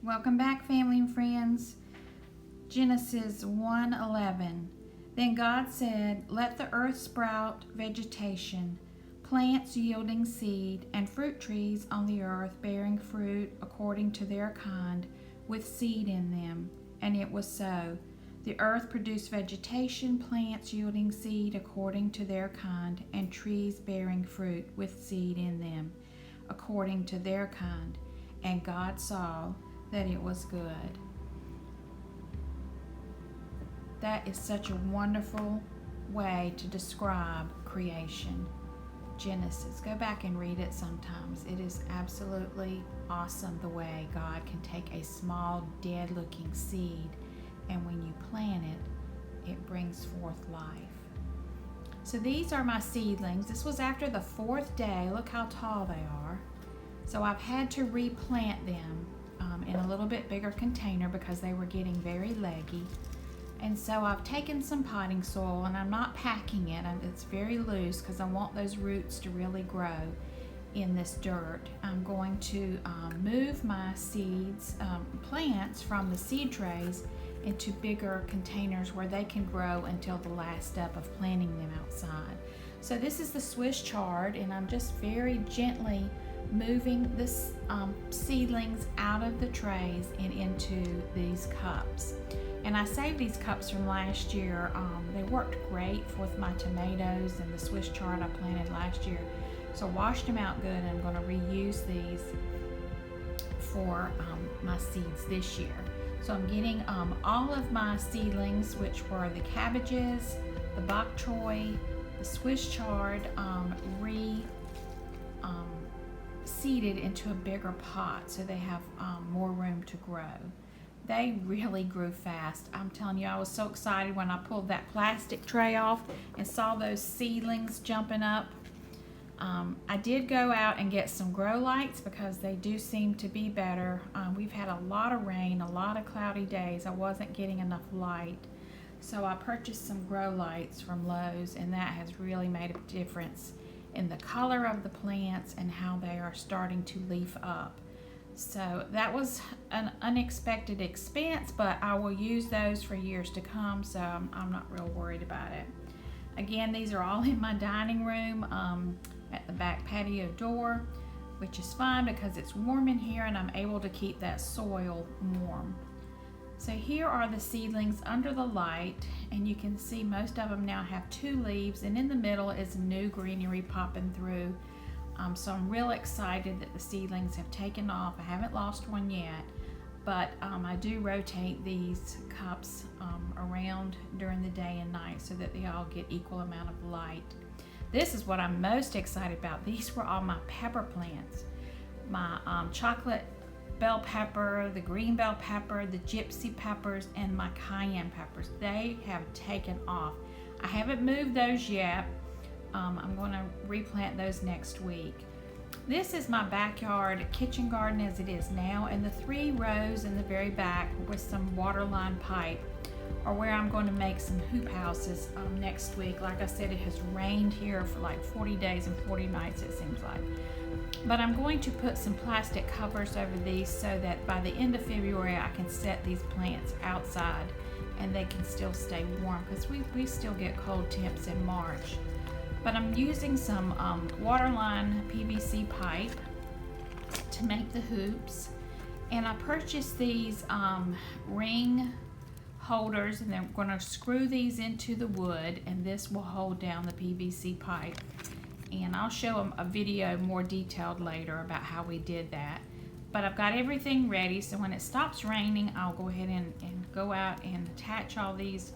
Welcome back, family and friends. Genesis 1:11. Then God said, "Let the earth sprout vegetation, plants yielding seed, and fruit trees on the earth bearing fruit according to their kind, with seed in them." And it was so. The earth produced vegetation, plants yielding seed according to their kind, and trees bearing fruit with seed in them according to their kind. And God saw that it was good. That is such a wonderful way to describe creation. Genesis. Go back and read it sometimes. It is absolutely awesome the way God can take a small, dead looking seed, and when you plant it, it brings forth life. So these are my seedlings. This was after the 4th day. Look how tall they are. So I've had to replant them in a little bit bigger container because they were getting very leggy. And so I've taken some potting soil, and I'm not packing it. It's very loose because I want those roots to really grow in this dirt. I'm going to move my plants from the seed trays into bigger containers where they can grow until the last step of planting them outside. So this is the Swiss chard, and I'm just very gently moving the seedlings out of the trays and into these cups. And I saved these cups from last year. They worked great with my tomatoes and the Swiss chard I planted last year. So I washed them out good, and I'm going to reuse these for my seeds this year. So I'm getting all of my seedlings, which were the cabbages, the bok choy, the Swiss chard, seeded into a bigger pot so they have more room to grow. They really grew fast. I'm telling you, I was so excited when I pulled that plastic tray off and saw those seedlings jumping up. I did go out and get some grow lights because they do seem to be better. We've had a lot of rain, a lot of cloudy days. I wasn't getting enough light. So I purchased some grow lights from Lowe's, and that has really made a difference in the color of the plants and how they are starting to leaf up. So that was an unexpected expense, but I will use those for years to come, so I'm not real worried about it. Again, these are all in my dining room at the back patio door, which is fine because it's warm in here and I'm able to keep that soil warm. So here are the seedlings under the light, and you can see most of them now have 2 leaves, and in the middle is new greenery popping through. So I'm real excited that the seedlings have taken off. I haven't lost one yet, but I do rotate these cups around during the day and night so that they all get equal amount of light. This is what I'm most excited about. These were all my pepper plants. My chocolate bell pepper, the green bell pepper, the gypsy peppers, and my cayenne peppers. They have taken off. I haven't moved those yet. I'm going to replant those next week. This is my backyard kitchen garden as it is now, and the 3 rows in the very back with some waterline pipe are where I'm going to make some hoop houses next week. Like I said, it has rained here for like 40 days and 40 nights, it seems like. But I'm going to put some plastic covers over these so that by the end of February I can set these plants outside and they can still stay warm, because we still get cold temps in March. But I'm using some waterline PVC pipe to make the hoops, and I purchased these ring holders, and they're going to screw these into the wood, and this will hold down the PVC pipe. And I'll show a video more detailed later about how we did that. But I've got everything ready, so when it stops raining, I'll go ahead and go out and attach all these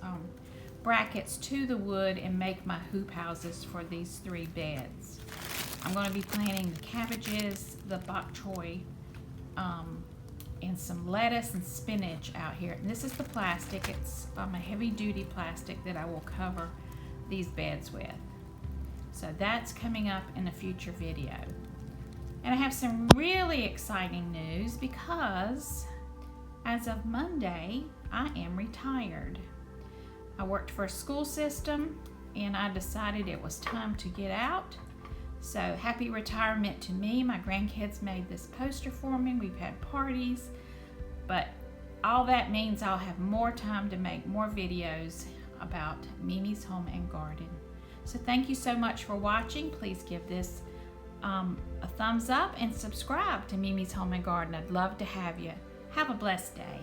brackets to the wood and make my hoop houses for these 3 beds. I'm going to be planting the cabbages, the bok choy, and some lettuce and spinach out here. And this is the plastic. It's a heavy duty plastic that I will cover these beds with. So that's coming up in a future video. And I have some really exciting news because as of Monday, I am retired. I worked for a school system, and I decided it was time to get out. So happy retirement to me. My grandkids made this poster for me. We've had parties. But all that means I'll have more time to make more videos about Mimi's Home and Garden. So thank you so much for watching. Please give this a thumbs up and subscribe to Mimi's Home and Garden. I'd love to have you. Have a blessed day.